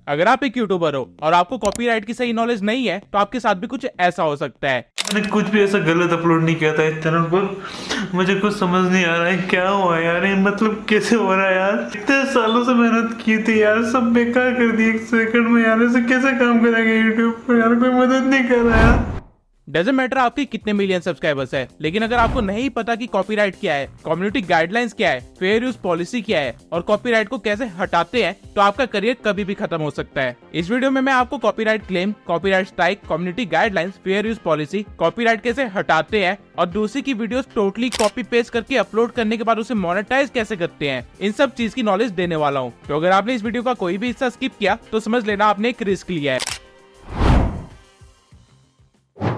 अगर आप एक यूट्यूबर हो और आपको कॉपीराइट की सही नॉलेज नहीं है तो आपके साथ भी कुछ ऐसा हो सकता है। मैंने कुछ भी ऐसा गलत अपलोड नहीं किया था इस चैनल पर। मुझे कुछ समझ नहीं आ रहा है क्या हुआ यार, ये मतलब कैसे हो रहा है यार। इतने सालों से मेहनत की थी यार, सब बेकार कर दी एक सेकंड में यार। ऐसे कैसे काम करेंगे यूट्यूब पर यार, कोई मदद नहीं कर रहा यार। डजंट मैटर आपके कितने मिलियन सब्सक्राइबर्स है, लेकिन अगर आपको नहीं पता कि कॉपीराइट क्या है, कम्युनिटी गाइडलाइंस क्या है, फेयर यूज पॉलिसी क्या है और कॉपीराइट को कैसे हटाते हैं, तो आपका करियर कभी भी खत्म हो सकता है। इस वीडियो में मैं आपको copyright claim, copyright strike, community guidelines, fair use policy, copyright कैसे हटाते हैं और दूसरी की वीडियोस टोटली कॉपी पेस्ट करके अपलोड करने के बाद उसे मोनेटाइज कैसे करते हैं, इन सब चीज की नॉलेज देने वाला हूँ। तो अगर आपने इस वीडियो का कोई भी हिस्सा स्किप किया तो समझ लेना आपने एक रिस्क लिया है।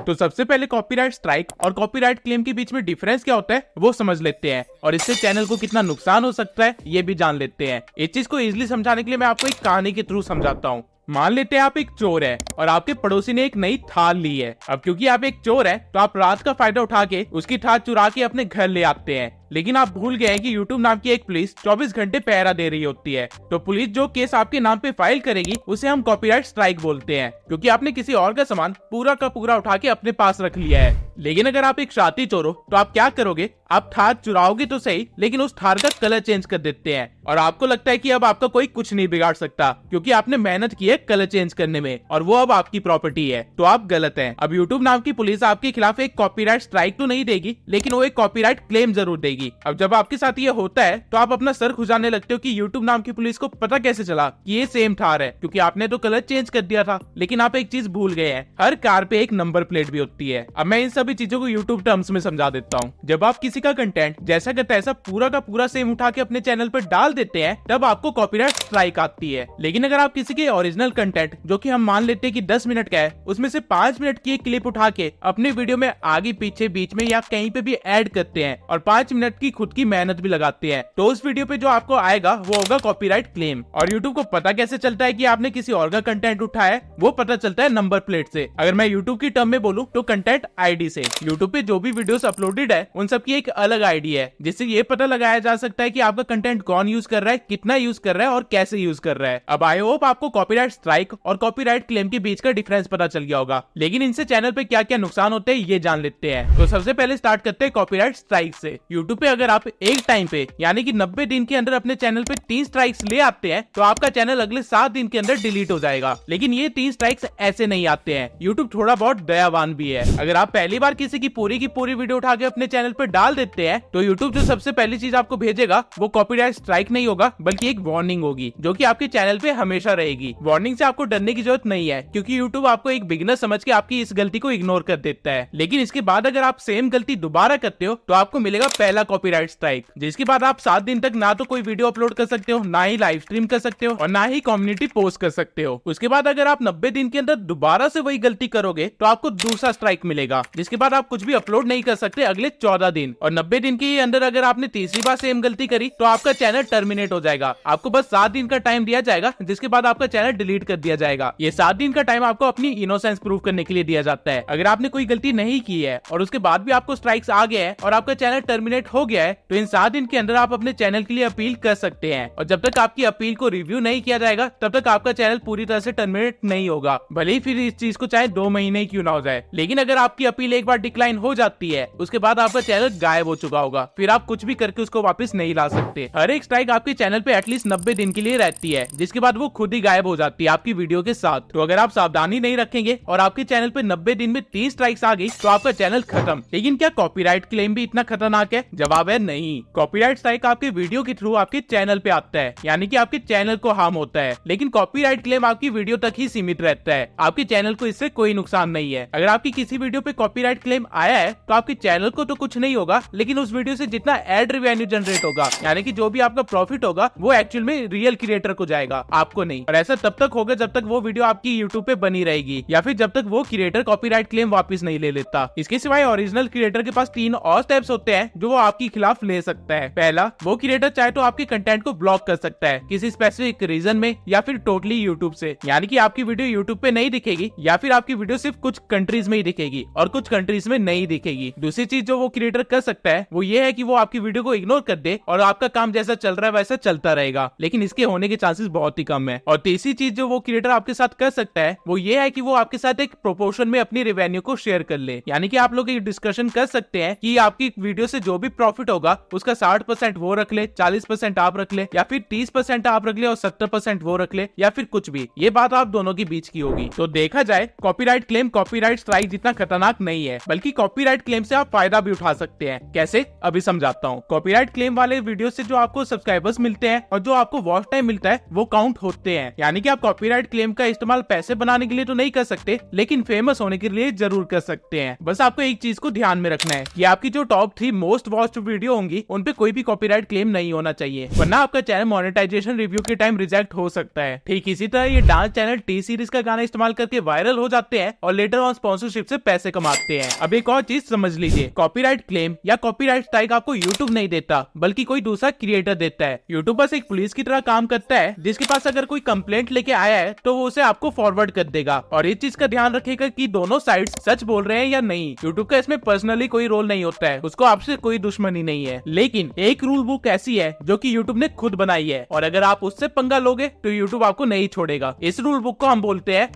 तो सबसे पहले कॉपीराइट स्ट्राइक और कॉपीराइट क्लेम के बीच में डिफरेंस क्या होता है वो समझ लेते हैं और इससे चैनल को कितना नुकसान हो सकता है ये भी जान लेते हैं। इस चीज को इजीली समझाने के लिए मैं आपको एक कहानी के थ्रू समझाता हूँ। मान लेते हैं आप एक चोर है और आपके पड़ोसी ने एक नई थाल ली है। अब क्योंकि आप एक चोर है तो आप रात का फायदा उठा के उसकी थाल चुरा के अपने घर ले आते हैं, लेकिन आप भूल गए हैं कि YouTube नाम की एक पुलिस 24 घंटे पहरा दे रही होती है। तो पुलिस जो केस आपके नाम पे फाइल करेगी उसे हम कॉपीराइट स्ट्राइक बोलते हैं, क्योंकि आपने किसी और का सामान पूरा का पूरा उठा के अपने पास रख लिया है। लेकिन अगर आप एक शातिर चोर हो तो आप क्या करोगे, आप थार चुराओगे तो सही, लेकिन उस थार का कलर चेंज कर देते हैं और आपको लगता है कि अब आपका कोई कुछ नहीं बिगाड़ सकता क्योंकि आपने मेहनत की है कलर चेंज करने में और वो अब आपकी प्रॉपर्टी है। तो आप गलत हैं। अब YouTube नाम की पुलिस आपके खिलाफ एक कॉपीराइट स्ट्राइक तो नहीं देगी, लेकिन वो एक कॉपीराइट क्लेम जरूर देगी। अब जब आपके साथ ये होता है तो आप अपना सर खुजाने लगते हो कि YouTube नाम की पुलिस को पता कैसे चला कि ये सेम थार है, क्योंकि आपने तो कलर चेंज कर दिया था। लेकिन आप एक चीज भूल गए हैं, हर कार पे एक नंबर प्लेट भी होती है। अब मैं इन सभी चीजों को YouTube टर्म्स में समझा देता हूँ। जब आप किसी का कंटेंट जैसा का तैसा पूरा का पूरा सेम उठा के अपने चैनल पर डाल देते हैं तब आपको कॉपीराइट स्ट्राइक आती है। लेकिन अगर आप किसी के ओरिजिनल कंटेंट, जो कि हम मान लेते हैं कि 10 मिनट का है, उसमें से 5 मिनट की एक क्लिप उठा के अपने वीडियो में आगे पीछे बीच में या कहीं पे भी ऐड करते हैं और 5 मिनट की खुद की मेहनत भी लगाते हैं, तो उस वीडियो पे जो आपको आएगा वो होगा कॉपीराइट क्लेम। और YouTube को पता कैसे चलता है कि आपने किसी और का कंटेंट उठाया है, वो पता चलता है नंबर प्लेट से। अगर मैं YouTube की टर्म में बोलूं तो कंटेंट आईडी से। YouTube पे जो भी वीडियोस अपलोडेड है उन सब की एक अलग आईडी है, जिससे ये पता लगाया जा सकता है कि आपका कंटेंट कौन यूज कर रहा है, कितना यूज कर रहा है और कैसे यूज कर रहा है। अब आई होप आपको कॉपीराइट स्ट्राइक और कॉपीराइट क्लेम के बीच का डिफरेंस पता चल गया होगा, लेकिन इनसे चैनल पे क्या क्या नुकसान होते हैं ये जान लेते हैं। तो सबसे पहले स्टार्ट करते हैं कॉपीराइट स्ट्राइक से। YouTube पे अगर आप एक टाइम पे यानी कि 90 दिन के अंदर अपने चैनल पे 3 स्ट्राइक्स ले आते हैं तो आपका चैनल अगले 7 दिन के अंदर डिलीट हो जाएगा। लेकिन ये 3 स्ट्राइक्स ऐसे नहीं आते हैं, YouTube थोड़ा बहुत दयावान भी है। अगर आप पहली बार किसी की पूरी वीडियो उठा के अपने चैनल पे डाल देते हैं तो YouTube जो सबसे पहली चीज आपको भेजेगा वो कॉपीराइट स्ट्राइक नहीं होगा, बल्कि एक वार्निंग होगी जो कि आपके चैनल पे हमेशा रहेगी। वार्निंग से आपको डरने की जरूरत नहीं है, क्योंकि YouTube आपको एक बिगिनर समझ के आपकी इस गलती को इग्नोर कर देता है। लेकिन इसके बाद अगर आप सेम गलती दोबारा करते हो तो आपको मिलेगा पहला कॉपीराइट स्ट्राइक, जिसके बाद आप 7 दिन तक ना तो कोई वीडियो अपलोड कर सकते हो, ना ही लाइव स्ट्रीम कर सकते हो और ना ही कम्युनिटी पोस्ट कर सकते हो। उसके बाद अगर आप 90 दिन के अंदर दोबारा से वही गलती करोगे तो आपको दूसरा स्ट्राइक मिलेगा, जिसके बाद आप कुछ भी अपलोड नहीं कर सकते अगले 14 दिन। और 90 दिन के अंदर अगर आपने तीसरी बार सेम गलती करी तो आपका चैनल टर्मिनेट हो जाएगा। आपको बस 7 दिन का टाइम दिया जाएगा, जिसके बाद आपका चैनल डिलीट कर दिया जाएगा। ये 7 दिन का टाइम आपको अपनी इनोसेंस प्रूव करने के लिए दिया जाता है। अगर आपने कोई गलती नहीं की है और उसके बाद भी आपको स्ट्राइक्स आ गए हैं और आपका चैनल टर्मिनेट हो गया है तो इन 7 दिन के अंदर आप अपने चैनल के लिए अपील कर सकते हैं, और जब तक आपकी अपील को रिव्यू नहीं किया जाएगा तब तक आपका चैनल पूरी तरह से टर्मिनेट नहीं होगा, भले ही फिर इस चीज को चाहे 2 महीने क्यों ना हो जाए। लेकिन अगर आपकी अपील एक बार डिक्लाइन हो जाती है उसके बाद आपका चैनल गायब हो चुका होगा, फिर आप कुछ भी करके उसको वापस नहीं ला सकते। हर एक स्ट्राइक आपके चैनल पे एटलीस्ट 90 दिन के लिए रहती है, जिसके बाद वो खुद ही गायब हो जाती है आपकी वीडियो के साथ। तो अगर आप सावधानी नहीं रखेंगे और आपके चैनल पे 90 दिन में 3 स्ट्राइक्स आ गई तो आपका चैनल खत्म। लेकिन क्या कॉपीराइट क्लेम भी इतना खतरनाक है? जवाब है नहीं। कॉपीराइट स्ट्राइक आपके वीडियो के थ्रू आपके चैनल पे आता है, यानी कि आपके चैनल को हार्म होता है, लेकिन कॉपीराइट क्लेम आपकी वीडियो तक ही सीमित रहता है। आपके चैनल को इससे कोई नुकसान नहीं है। अगर आपकी किसी वीडियो पे कॉपीराइट क्लेम आया है तो आपके चैनल को तो कुछ नहीं होगा, लेकिन उस वीडियो से जितना एड रेवेन्यू जनरेट होगा, यानी कि जो भी आपका प्रॉफिट होगा वो एक्चुअल में रियल क्रिएटर को जाएगा, आपको नहीं। और ऐसा तब तक होगा जब तक वो वीडियो आपकी यूट्यूब पे बनी रहेगी या फिर जब तक वो क्रिएटर कॉपीराइट क्लेम वापस नहीं ले लेता। इसके सिवाय ओरिजिनल क्रिएटर के पास 3 और स्टेप्स होते हैं जो वो आपके खिलाफ ले सकता है। पहला, वो क्रिएटर चाहे तो आपके कंटेंट को ब्लॉक कर सकता है किसी स्पेसिफिक रीजन में या फिर टोटली यूट्यूब से, यानी कि आपकी वीडियो यूट्यूब पे नहीं दिखेगी या फिर आपकी वीडियो सिर्फ कुछ कंट्रीज में ही दिखेगी और कुछ कंट्रीज में नहीं दिखेगी। दूसरी चीज जो वो क्रिएटर कर सकता है वो ये है कि वो आपकी वीडियो को इग्नोर कर दे और आपका काम जैसा चल रहा रहा है वैसा चलता रहेगा, लेकिन इसके होने के चांसेस बहुत ही कम है। और तीसरी चीज जो वो क्रिएटर आपके साथ कर सकता है वो ये है कि वो आपके साथ एक प्रोपोर्शन में अपनी रेवेन्यू को शेयर कर ले। यानी कि आप लोग एक डिस्कशन कर सकते हैं कि आपकी वीडियो से जो भी प्रॉफिट होगा उसका 60% वो रख ले, 40% आप रख ले, या फिर 30% आप रख ले और 70% वो रख ले, या फिर कुछ भी। ये बात आप दोनों के बीच की होगी। तो देखा जाए कॉपीराइट क्लेम कॉपीराइट स्ट्राइक जितना खतरनाक नहीं है, बल्कि कॉपीराइट क्लेम से आप फायदा भी उठा सकते हैं। कैसे, अभी समझाता हूँ। कॉपीराइट क्लेम वाले वीडियो से जो आपको सब्सक्राइबर्स मिलते हैं और जो आपको वॉच टाइम मिलता है वो काउंट होते हैं। यानी कि आप कॉपीराइट क्लेम का इस्तेमाल पैसे बनाने के लिए तो नहीं कर सकते, लेकिन फेमस होने के लिए जरूर कर सकते हैं। बस आपको एक चीज को ध्यान में रखना है कि आपकी जो टॉप 3 मोस्ट वॉच्ड वीडियो होंगी उन पे कोई भी कॉपीराइट क्लेम नहीं होना चाहिए, वरना आपका चैनल मोनेटाइजेशन रिव्यू के टाइम रिजेक्ट हो सकता है। ठीक इसी तरह ये डांस चैनल टी सीरीज का गाना इस्तेमाल करके वायरल हो जाते हैं और लेटर ऑन स्पॉन्सरशिप से पैसे कमाते हैं। अब एक और चीज समझ लीजिए, कॉपीराइट क्लेम या कॉपीराइट स्ट्राइक आपको यूट्यूब नहीं देता, बल्कि कोई दूसरा क्रिएटर देता है। यूट्यूब बस एक पुलिस की तरह काम करता है, जिसके पास अगर कोई कंप्लेंट लेके आया है तो वो उसे आपको फॉरवर्ड कर देगा। और इस चीज का ध्यान रखेगा कि दोनों साइड्स सच बोल रहे हैं या नहीं। यूट्यूब का इसमें पर्सनली कोई रोल नहीं होता है, उसको आपसे कोई दुश्मनी नहीं है। लेकिन एक रूल बुक ऐसी है जो कि यूट्यूब ने खुद बनाई है, और अगर आप उससे पंगा लोगे तो यूट्यूब आपको नहीं छोड़ेगा। इस रूल बुक को हम बोलते हैं,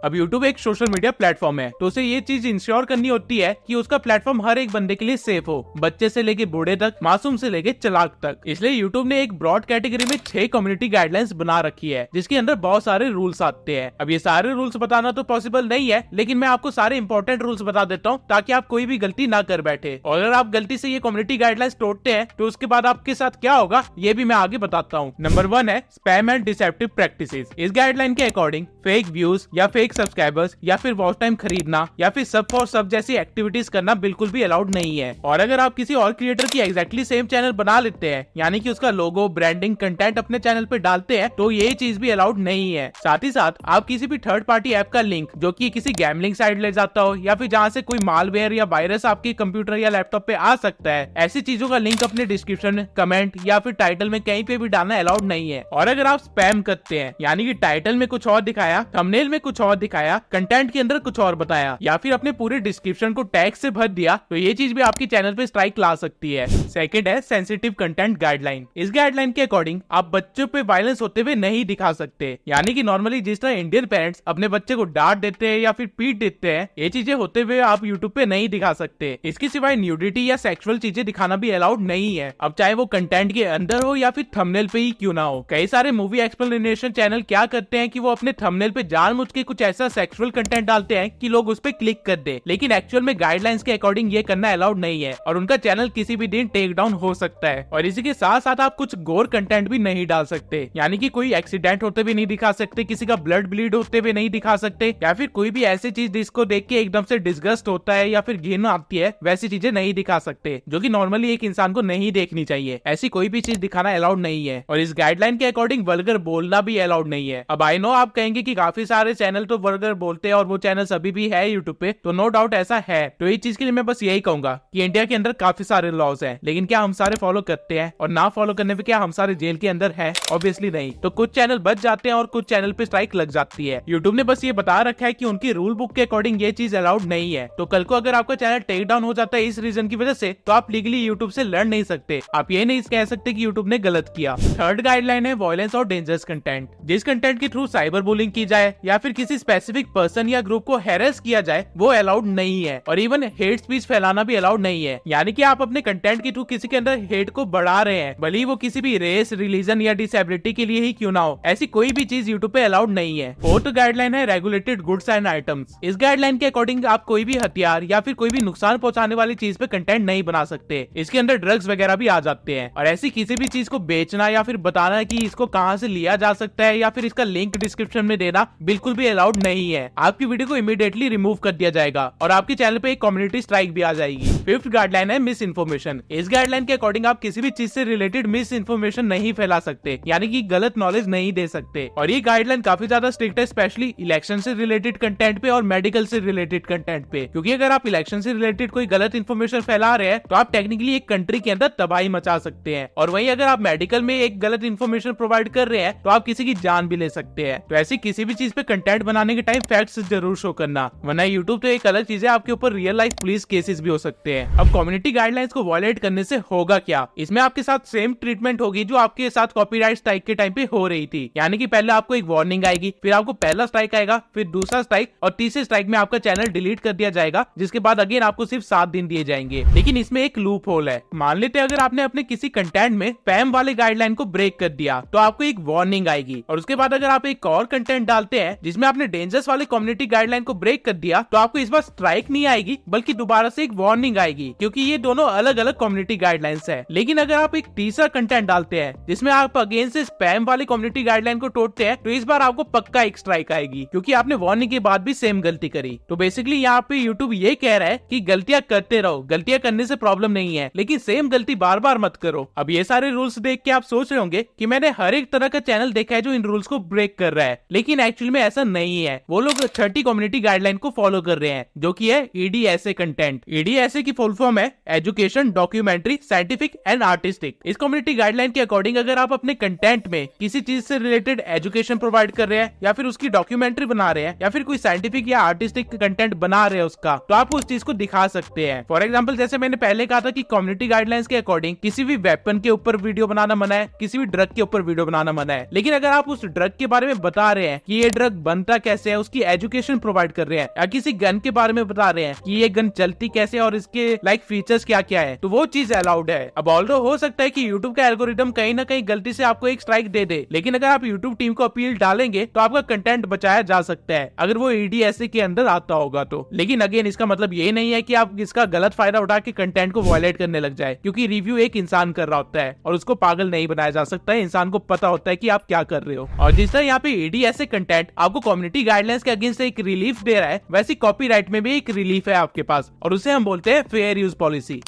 अब YouTube एक सोशल मीडिया प्लेटफॉर्म है, तो उसे ये चीज इंश्योर करनी होती है कि उसका प्लेटफॉर्म हर एक बंदे के लिए सेफ हो, बच्चे से लेके बूढ़े तक, मासूम से लेके चालाक तक। इसलिए YouTube ने एक ब्रॉड कैटेगरी में 6 कम्युनिटी गाइडलाइंस बना रखी है, जिसके अंदर बहुत सारे रूल्स आते हैं। अब ये सारे रूल्स बताना तो पॉसिबल नहीं है, लेकिन मैं आपको सारे इंपॉर्टेंट रूल्स बता देता हूँ ताकि आप कोई भी गलती ना कर बैठे। और अगर आप गलती से ये कम्युनिटी गाइडलाइंस तोड़ते हैं तो उसके बाद आपके साथ क्या होगा ये भी मैं आगे बताता हूँ। नंबर 1 है स्पैम एंड डिसेप्टिव प्रैक्टिसेस। इस गाइडलाइन के अकॉर्डिंग फेक व्यूज या फेक सब्सक्राइबर्स या फिर वॉच टाइम खरीदना या फिर सब फॉर सब जैसी एक्टिविटीज करना बिल्कुल भी अलाउड नहीं है। और अगर आप किसी और क्रिएटर की एग्जैक्टली सेम चैनल बना लेते हैं, यानी कि उसका लोगो, ब्रांडिंग, कंटेंट अपने चैनल पे डालते हैं, तो ये चीज भी अलाउड नहीं है। साथ ही साथ आप किसी भी थर्ड पार्टी ऐप का लिंक जो कि किसी गैमलिंग साइट ले जाता हो या फिर जहाँ से कोई मालवेयर या वायरस आपके कंप्यूटर या लैपटॉप पे आ सकता है, ऐसी चीजों का लिंक अपने डिस्क्रिप्शन, कमेंट या फिर टाइटल में कहीं पे भी डालना अलाउड नहीं है। और अगर आप स्पैम करते हैं, यानी कि टाइटल में कुछ और दिखाया, थंबनेल में कुछ और दिखाया, कंटेंट के अंदर कुछ और बताया, या फिर अपने पूरे डिस्क्रिप्शन को टैग से भर दिया, तो ये चीज भी आपकी चैनल पे स्ट्राइक ला सकती है। सेकंड है सेंसिटिव कंटेंट गाइडलाइन। इस गाइडलाइन के अकॉर्डिंग आप बच्चों पे वायलेंस होते हुए नहीं दिखा सकते, यानी कि नॉर्मली जिस तरह इंडियन पेरेंट्स अपने बच्चे को डांट देते हैं या फिर पीट देते हैं, ये चीजें होते हुए आप यूट्यूब पे नहीं दिखा सकते। इसके सिवाय न्यूडिटी या सेक्सुअल चीजें दिखाना भी अलाउड नहीं है, अब चाहे वो कंटेंट के अंदर हो या फिर थंबनेल पे ही क्यों ना हो। कई सारे मूवी एक्सप्लेनेशन चैनल क्या करते हैं कि वो अपने थंबनेल पे जानबूझ के कुछ ऐसा सेक्सुअल कंटेंट डालते हैं कि लोग उस पे क्लिक कर दे, लेकिन एक्चुअल में गाइडलाइंस के अकॉर्डिंग ये करना अलाउड नहीं है और उनका चैनल किसी भी दिन टेक डाउन हो सकता है। और इसी के साथ साथ आप कुछ गोर कंटेंट भी नहीं डाल सकते, यानी कि कोई एक्सीडेंट होते हुए नहीं दिखा सकते, किसी का ब्लड ब्लीड होते हुए नहीं दिखा सकते, या फिर कोई भी ऐसी चीज जिसको देख के एकदम से डिस्गस्ट होता है या फिर घिन आती है, वैसी चीजें नहीं दिखा सकते, जो कि नॉर्मली एक इंसान को नहीं देखनी चाहिए। ऐसी कोई भी चीज दिखाना अलाउड नहीं है। और इस गाइडलाइन के अकॉर्डिंग वल्गर बोलना भी अलाउड नहीं है। अब आई नो आप कहेंगे कि काफी सारे चैनल तो वल्गर बोलते हैं और वो चैनल अभी भी है यूट्यूब पे, तो नो डाउट ऐसा है। तो इस चीज के लिए मैं बस यही कहूंगा कि इंडिया के अंदर काफी सारे लॉज हैं, लेकिन क्या हम सारे फॉलो करते हैं? और ना फॉलो करने पे क्या हम सारे जेल के अंदर है? ऑब्वियसली नहीं। तो कुछ चैनल बच जाते हैं और कुछ चैनल पे स्ट्राइक लग जाती है। यूट्यूब ने बस ये बता रखा है कि उनकी रूल बुक के अकॉर्डिंग ये चीज अलाउड नहीं है। तो कल को अगर आपका चैनल टेक डाउन हो जाता है इस रीजन की वजह से, तो आप लीगली यूट्यूब से लड़ नहीं सकते। आप ये नहीं कह सकते कि यूट्यूब ने गलत किया। थर्ड गाइडलाइन है वायलेंस और डेंजरस कंटेंट। जिस कंटेंट के थ्रू साइबर बुलिंग की जाए या फिर किसी स्पेसिफिक पर्सन या ग्रुप को हैरेस किया जाए, वो अलाउड नहीं है। और इवन हेट स्पीच फैलाना भी अलाउड नहीं है, यानी कि आप अपने कंटेंट के थ्रू किसी के अंदर हेट को बढ़ा रहे हैं, भले ही वो किसी भी रेस, रिलीजन या डिसेबिलिटी के लिए ही क्यों ना हो, ऐसी कोई भी चीज यूट्यूब पे अलाउड नहीं है। फोर्थ गाइडलाइन है रेगुलेटेड गुड्स एंड आइटम्स। इस गाइडलाइन के अकॉर्डिंग आप कोई भी हथियार या फिर कोई भी नुकसान पहुंचाने वाली चीज पे कंटेंट नहीं बना सकते। इसके अंदर ड्रग्स वगैरह भी आ जाते हैं। और ऐसी किसी भी चीज को बेचना या फिर बताना कि इसको कहां से लिया जा सकता है या फिर इसका लिंक डिस्क्रिप्शन में देना बिल्कुल भी अलाउड नहीं है। आपकी वीडियो को इमीडिएटली रिमूव कर दिया जाएगा और आपके चैनल पे एक कम्युनिटी स्ट्राइक भी आ जाएगी। फिफ्थ गाइडलाइन है मिस इन्फॉर्मेशन। इस गाइडलाइन के अकॉर्डिंग आप किसी भी चीज से रिलेटेड मिस इन्फॉर्मेशन नहीं फैला सकते, यानी कि गलत नॉलेज नहीं दे सकते। और ये गाइडलाइन काफी ज्यादा स्ट्रिक्ट है, स्पेशली इलेक्शन से रिलेटेड कंटेंट पे और मेडिकल से रिलेटेड कंटेंट पे, क्योंकि अगर आप इलेक्शन से रिलेटेड कोई गलत इन्फॉर्मेशन फैला रहे हैं तो आप टेक्निकली एक कंट्री के अंदर तबाही मचा सकते हैं। और वहीं अगर आप मेडिकल में एक गलत इन्फॉर्मेशन प्रोवाइड कर रहे हैं तो आप किसी की जान भी ले सकते हैं। तो ऐसी किसी भी चीज पे कंटेंट बनाने बनाने के टाइम फैक्ट्स जरूर शो करना, वरना यूट्यूब तो एक अलग चीज है, आपके ऊपर रियल लाइफ पुलिस केसेस भी हो सकते हैं। अब कम्युनिटी गाइडलाइंस को वायलेट करने से होगा क्या, इसमें आपके साथ सेम ट्रीटमेंट होगी जो आपके साथ कॉपीराइट स्ट्राइक के टाइम पे हो रही थी। यानी कि पहले आपको एक वार्निंग आएगी, फिर आपको पहला स्ट्राइक आएगा, फिर दूसरा स्ट्राइक, और तीसरे स्ट्राइक में आपका चैनल डिलीट कर दिया जाएगा, जिसके बाद अगेन आपको सिर्फ 7 दिन दिए जाएंगे। लेकिन इसमें एक लूप होल है। मान लेते हैं अगर आपने अपने किसी कंटेंट में स्पैम वाले गाइडलाइन को ब्रेक कर दिया तो आपको एक वार्निंग आएगी, और उसके बाद अगर आप एक और कंटेंट डालते हैं जिसमें आपने डेंजरस वाले कम्युनिटी गाइडलाइन को ब्रेक कर दिया तो आपको इस बार स्ट्राइक नहीं आएगी बल्कि दोबारा से एक वार्निंग आएगी, क्योंकि ये दोनों अलग अलग कम्युनिटी गाइडलाइंस है। लेकिन अगर आप एक तीसरा कंटेंट डालते हैं जिसमें आप अगेन से स्पैम वाले कम्युनिटी गाइडलाइन को तोड़ते हैं तो इस बार आपको पक्का एक स्ट्राइक आएगी, क्योंकि आपने वार्निंग के बाद भी सेम गलती करी। तो बेसिकली यहाँ पे यूट्यूब ये कह रहा है कि गलतियां करते रहो, गलतियां करने से प्रॉब्लम नहीं है, लेकिन सेम गलती बार बार मत करो। अब ये सारे रूल्स देख के आप सोच रहे होंगे कि मैंने हर एक तरह का चैनल देखा है जो इन रूल्स को ब्रेक कर रहा है, लेकिन एक्चुअली में ऐसा नहीं है। वो लोग 30 कम्युनिटी गाइडलाइन को फॉलो कर रहे हैं, जो कि है EDSA कंटेंट। EDSA की फुल फॉर्म है education, documentary, scientific and artistic. इस कम्युनिटी गाइडलाइन के अकॉर्डिंग अगर आप अपने कंटेंट में किसी चीज से रिलेटेड एजुकेशन प्रोवाइड कर रहे हैं, या फिर उसकी डॉक्यूमेंट्री बना रहे हैं, या फिर कोई साइंटिफिक या आर्टिस्टिक कंटेंट बना रहे हैं उसका, तो आप उस चीज को दिखा सकते हैं। फॉर एग्जाम्पल, जैसे मैंने पहले कहा था कि कम्युनिटी गाइडलाइंस के अकॉर्डिंग किसी भी वेपन के ऊपर वीडियो बनाना मना है, किसी भी ड्रग के ऊपर वीडियो बनाना मना है। लेकिन अगर आप उस ड्रग के बारे में बता रहे हैं कि ये ड्रग बनता कैसे है, उसकी एजुकेशन प्रोवाइड कर रहे हैं, या किसी गन के बारे में बता रहे हैं कि ये गन चलती कैसे और इसके फीचर्स क्या क्या है, तो वो चीज अलाउड है। अब ऑल्दो हो सकता है कि यूट्यूब का एल्गोरिदम कहीं ना कहीं गलती से आपको एक स्ट्राइक दे दे, लेकिन अगर आप यूट्यूब टीम को अपील डालेंगे तो आपका कंटेंट बचाया जा सकता है, अगर वो EDSA के अंदर आता होगा तो। लेकिन अगेन इसका मतलब ये नहीं है कि आप इसका गलत फायदा उठा के कंटेंट को वायलेट करने लग जाए, क्योंकि रिव्यू एक इंसान कर रहा होता है और उसको पागल नहीं बनाया जा सकता है। इंसान को पता होता है कि आप क्या कर रहे हो। और जिस तरह यहाँ पे EDSA कंटेंट आपको कम्युनिटी गाइडलाइंस के अगेंस्ट एक रिलीफ दे रहा है, वैसे कॉपीराइट में भी एक रिलीफ है आपके पास, और उसे हम बोलते हैं फेयर यूज पॉलिसी।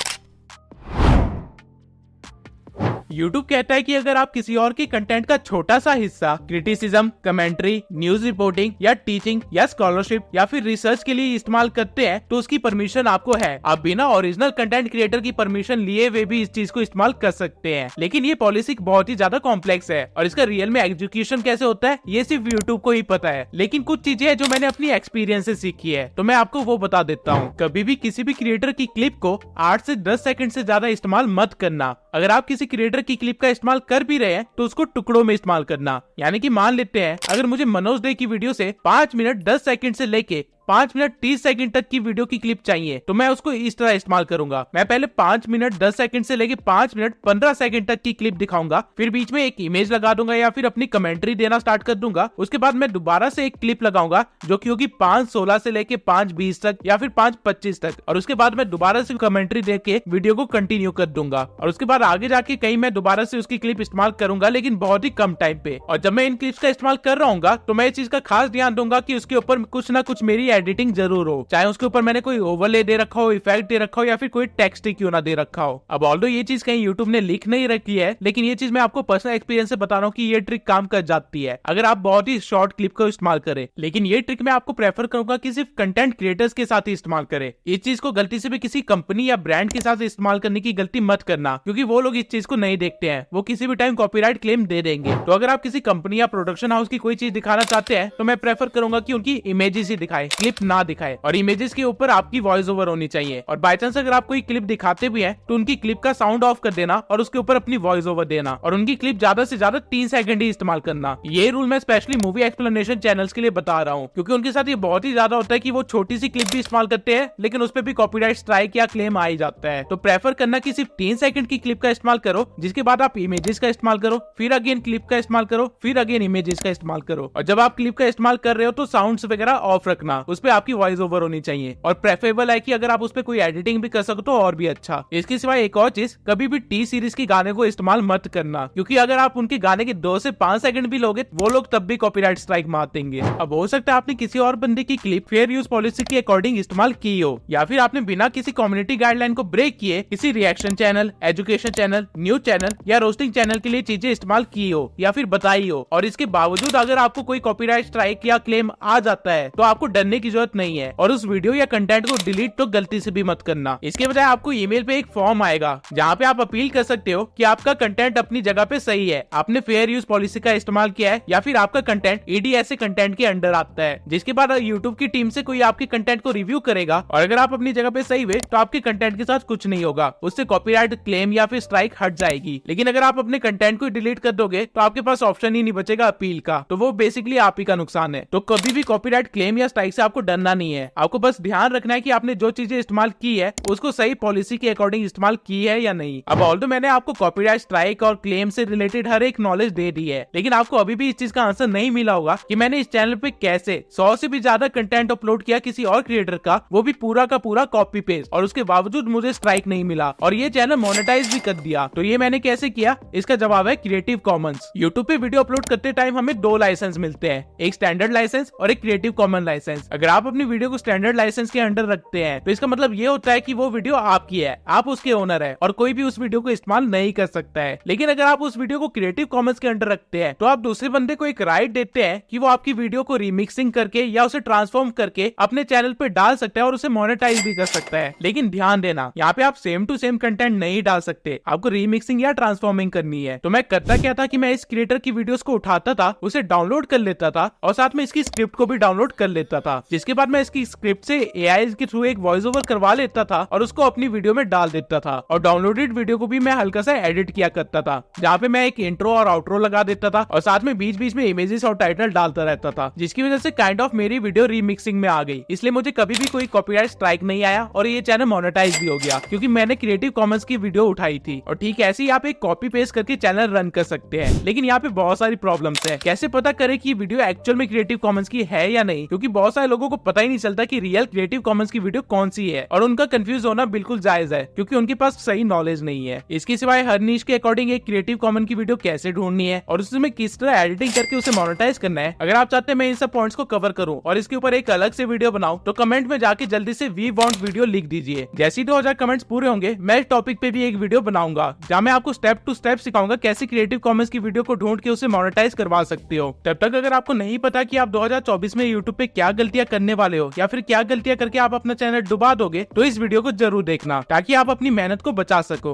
YouTube कहता है कि अगर आप किसी और के कंटेंट का छोटा सा हिस्सा क्रिटिसिज्म, कमेंट्री, न्यूज रिपोर्टिंग या टीचिंग या स्कॉलरशिप या फिर रिसर्च के लिए इस्तेमाल करते हैं तो उसकी परमिशन आपको है। आप बिना ओरिजिनल कंटेंट क्रिएटर की परमिशन लिए हुए भी इस चीज को इस्तेमाल कर सकते हैं। लेकिन ये पॉलिसी बहुत ही ज्यादा कॉम्प्लेक्स है और इसका रियल में एग्जीक्यूशन कैसे होता है ये सिर्फ YouTube को ही पता है। लेकिन कुछ चीजें हैं जो मैंने अपनी एक्सपीरियंस से सीखी है, तो मैं आपको वो बता देता हूँ। कभी भी किसी भी क्रिएटर की क्लिप को 8 से 10 सेकंड से ज्यादा इस्तेमाल मत करना। अगर आप किसी क्रिएटर की क्लिप का इस्तेमाल कर भी रहे हैं तो उसको टुकड़ों में इस्तेमाल करना। यानी कि मान लेते हैं अगर मुझे मनोज डे की वीडियो से 5 मिनट 10 सेकंड से लेके 5 मिनट 30 सेकंड तक की वीडियो की क्लिप चाहिए तो मैं उसको इस तरह इस्तेमाल करूंगा। मैं पहले 5 मिनट 10 सेकंड से लेके 5 मिनट 15 सेकंड तक की क्लिप दिखाऊंगा, फिर बीच में एक इमेज लगा दूंगा या फिर अपनी कमेंट्री देना स्टार्ट कर दूंगा। उसके बाद मैं दोबारा से एक क्लिप लगाऊंगा जो कि होगी 5:16 से लेके 5:20 तक या फिर 5:25 तक, और उसके बाद मैं दोबारा से कमेंट्री दे के वीडियो को कंटिन्यू कर दूंगा। और उसके बाद आगे जाके कहीं मैं दोबारा से उसकी क्लिप इस्तेमाल करूंगा, लेकिन बहुत ही कम टाइम पे। और जब मैं इन क्लिप्स का इस्तेमाल कर रहा हूँ तो मैं इस चीज का खास ध्यान दूंगा कि उसके ऊपर कुछ ना कुछ मेरी एडिटिंग जरूर हो, चाहे उसके ऊपर मैंने कोई ओवरले दे रखा हो, इफेक्ट दे रखा हो या फिर कोई टेक्स्ट क्यों ना दे रखा हो। अब ऑल्दो ये चीज कहीं YouTube ने लिख नहीं रखी है, लेकिन ये चीज मैं आपको पर्सनल एक्सपीरियंस से बता रहा हूँ कि ये ट्रिक काम कर जाती है अगर आप बहुत ही शॉर्ट क्लिप को इस्तेमाल करें। लेकिन ये ट्रिक मैं आपको प्रेफर करूंगा कि सिर्फ कंटेंट क्रिएटर्स के साथ ही इस्तेमाल करें। इस चीज को गलती से भी किसी कंपनी या ब्रांड के साथ इस्तेमाल करने की गलती मत करना, क्योंकि वो लोग इस चीज को नहीं देखते हैं, वो किसी भी टाइम कॉपीराइट क्लेम दे देंगे। तो अगर आप किसी कंपनी या प्रोडक्शन हाउस की कोई चीज दिखाना चाहते हैं तो मैं प्रेफर करूंगा कि उनकी इमेजेस ही दिखाए, क्लिप ना दिखाए, और इमेजेस के ऊपर आपकी वॉइस ओवर होनी चाहिए। और बाय चांस अगर आप कोई क्लिप दिखाते भी हैं तो उनकी क्लिप का साउंड ऑफ कर देना और उसके ऊपर अपनी वॉइस ओवर देना, और उनकी क्लिप ज्यादा से ज्यादा 3 सेकंड ही इस्तेमाल करना। ये रूल मैं स्पेशली मूवी एक्सप्लेनेशन चैनल्स के लिए बता रहा हूँ, क्योंकि उनके साथ ये बहुत ही ज्यादा होता है कि वो छोटी सी क्लिप भी इस्तेमाल करते हैं लेकिन उस पर भी कॉपीराइट स्ट्राइक या क्लेम आ ही जाता है। तो प्रेफर करना कि सिर्फ 3 सेकंड की क्लिप का इस्तेमाल करो, जिसके बाद आप इमेजेस का इस्तेमाल करो, फिर अगेन क्लिप का इस्तेमाल करो, फिर अगेन इमेजेस का इस्तेमाल करो। और जब आप क्लिप का इस्तेमाल कर रहे हो तो साउंड्स वगैरह ऑफ रखना, उस पर आपकी वॉइस ओवर होनी चाहिए। और प्रेफरेबल है कि अगर आप उस पर कोई एडिटिंग भी कर सको तो और भी अच्छा। इसके सिवाय एक और चीज, कभी भी टी सीरीज के गाने को इस्तेमाल मत करना, क्योंकि अगर आप उनके गाने के 2 से 5 सेकंड भी लोगे वो लोग तब भी कॉपीराइट स्ट्राइक मार देंगे। अब हो सकता है आपने किसी और बंदे की क्लिप फेयर यूज पॉलिसी के अकॉर्डिंग इस्तेमाल की हो, या फिर आपने बिना किसी कम्युनिटी गाइडलाइन को ब्रेक किए किसी reaction channel, education channel, news channel या रोस्टिंग चैनल के लिए चीजें इस्तेमाल की हो या फिर बताई हो, और इसके बावजूद अगर आपको कोई कॉपीराइट स्ट्राइक या क्लेम आ जाता है तो आपको डरने की जरूरत नहीं है और उस वीडियो या कंटेंट को डिलीट तो गलती से भी मत करना। इसके बजाय आपको ईमेल पे एक फॉर्म आएगा जहाँ पे आप अपील कर सकते हो कि आपका कंटेंट अपनी जगह पे सही है, आपने फेयर यूज पॉलिसी का इस्तेमाल किया है या फिर आपका कंटेंट EDSA कंटेंट के अंडर आता है। जिसके बाद यूट्यूब की टीम से कोई आपके कंटेंट को रिव्यू करेगा और अगर आप अपनी जगह पे सही हुए तो आपके कंटेंट के साथ कुछ नहीं होगा, उससे कॉपीराइट क्लेम या फिर स्ट्राइक हट जाएगी। लेकिन अगर आप अपने कंटेंट को डिलीट कर दोगे तो आपके पास ऑप्शन ही नहीं बचेगा अपील का, तो वो बेसिकली आप ही का नुकसान है। तो कभी भी कॉपीराइट क्लेम या स्ट्राइक से आपको डरना नहीं है, आपको बस ध्यान रखना है कि आपने जो चीजें इस्तेमाल की है उसको सही पॉलिसी के अकॉर्डिंग इस्तेमाल की है या नहीं। अब ऑल्दो मैंने आपको कॉपीराइट स्ट्राइक और क्लेम से रिलेटेड हर एक नॉलेज दे दी है, लेकिन आपको अभी भी इस चीज का आंसर नहीं मिला होगा कि मैंने इस चैनल पे कैसे 100 से भी ज्यादा कंटेंट अपलोड किया किसी और क्रिएटर का, वो भी पूरा का पूरा कॉपी पेस्ट, और उसके बावजूद मुझे स्ट्राइक नहीं मिला और ये चैनल मोनेटाइज भी कर दिया। तो ये मैंने कैसे किया, इसका जवाब है क्रिएटिव कॉमन्स। यूट्यूब पे वीडियो अपलोड करते टाइम हमें 2 लाइसेंस मिलते हैं, एक स्टैंडर्ड लाइसेंस और एक क्रिएटिव कॉमन लाइसेंस। अगर आप अपनी वीडियो को स्टैंडर्ड लाइसेंस के अंडर रखते हैं तो इसका मतलब ये होता है कि वो वीडियो आपकी है, आप उसके ओनर है और कोई भी उस वीडियो को इस्तेमाल नहीं कर सकता है। लेकिन अगर आप उस वीडियो को क्रिएटिव कॉमन्स के अंडर रखते हैं तो आप दूसरे बंदे को एक राइट देते हैं कि वो आपकी वीडियो को रिमिक्सिंग करके या उसे ट्रांसफॉर्म करके अपने चैनल पे डाल सकता है और उसे मोनेटाइज भी कर सकता है। लेकिन ध्यान देना, यहाँ पे आप सेम टू सेम कंटेंट नहीं डाल सकते, आपको रिमिक्सिंग या ट्रांसफॉर्मिंग करनी है। तो मैं करता क्या था कि मैं इस क्रिएटर की वीडियोस को उठाता था, उसे डाउनलोड कर लेता था और साथ में इसकी स्क्रिप्ट को भी डाउनलोड कर लेता था, जिसके बाद मैं इसकी स्क्रिप्ट से AI के थ्रू एक वॉइस ओवर करवा लेता था और उसको अपनी वीडियो में डाल देता था। और डाउनलोडेड वीडियो को भी मैं हल्का सा एडिट किया करता था, जहाँ पे मैं एक इंट्रो और आउट्रो लगा देता था और साथ में बीच बीच में इमेजेस और टाइटल डालता रहता था, जिसकी वजह से काइंड ऑफ मेरी वीडियो रीमिक्सिंग में आ गई। इसलिए मुझे कभी भी कोई कॉपीराइट स्ट्राइक नहीं आया और ये चैनल मोनेटाइज भी हो गया क्योंकि मैंने क्रिएटिव कॉमन्स की वीडियो उठाई थी। और ठीक ऐसे ही आप एक कॉपी पेस्ट करके चैनल रन कर सकते हैं, लेकिन यहाँ पे बहुत सारी प्रॉब्लम्स है। कैसे पता करें कि वीडियो एक्चुअल में क्रिएटिव कॉमन्स की है या नहीं, क्योंकि बहुत सारे लोगों को पता ही नहीं चलता कि रियल क्रिएटिव कॉमन्स की वीडियो कौन सी है और उनका कंफ्यूज होना बिल्कुल जायज है क्योंकि उनके पास सही नॉलेज नहीं है। इसके सिवाय हर नीश के अकॉर्डिंग एक क्रिएटिव कॉमन की वीडियो कैसे ढूंढनी है और उसमें किस तरह एडिटिंग करके उसे मोनेटाइज करना है, अगर आप चाहते हैं मैं इन सब पॉइंट्स को कवर करूं और इसके ऊपर एक अलग से वीडियो बनाऊं तो कमेंट में जाके जल्दी से वी वांट वीडियो लिख दीजिए। जैसे ही 2000 कमेंट्स पूरे होंगे मैं इस टॉपिक पे भी एक वीडियो बनाऊंगा जहां मैं आपको स्टेप टू स्टेप सिखाऊंगा कैसे क्रिएटिव कॉमन्स की वीडियो को ढूंढ के उसे मोनेटाइज करवा सकते हो। तब तक अगर आपको नहीं पता कि आप 2024 में यूट्यूब पे क्या गलतियां करने वाले हो या फिर क्या गलतियां करके आप अपना चैनल डुबा दोगे तो इस वीडियो को जरूर देखना ताकि आप अपनी मेहनत को बचा सको।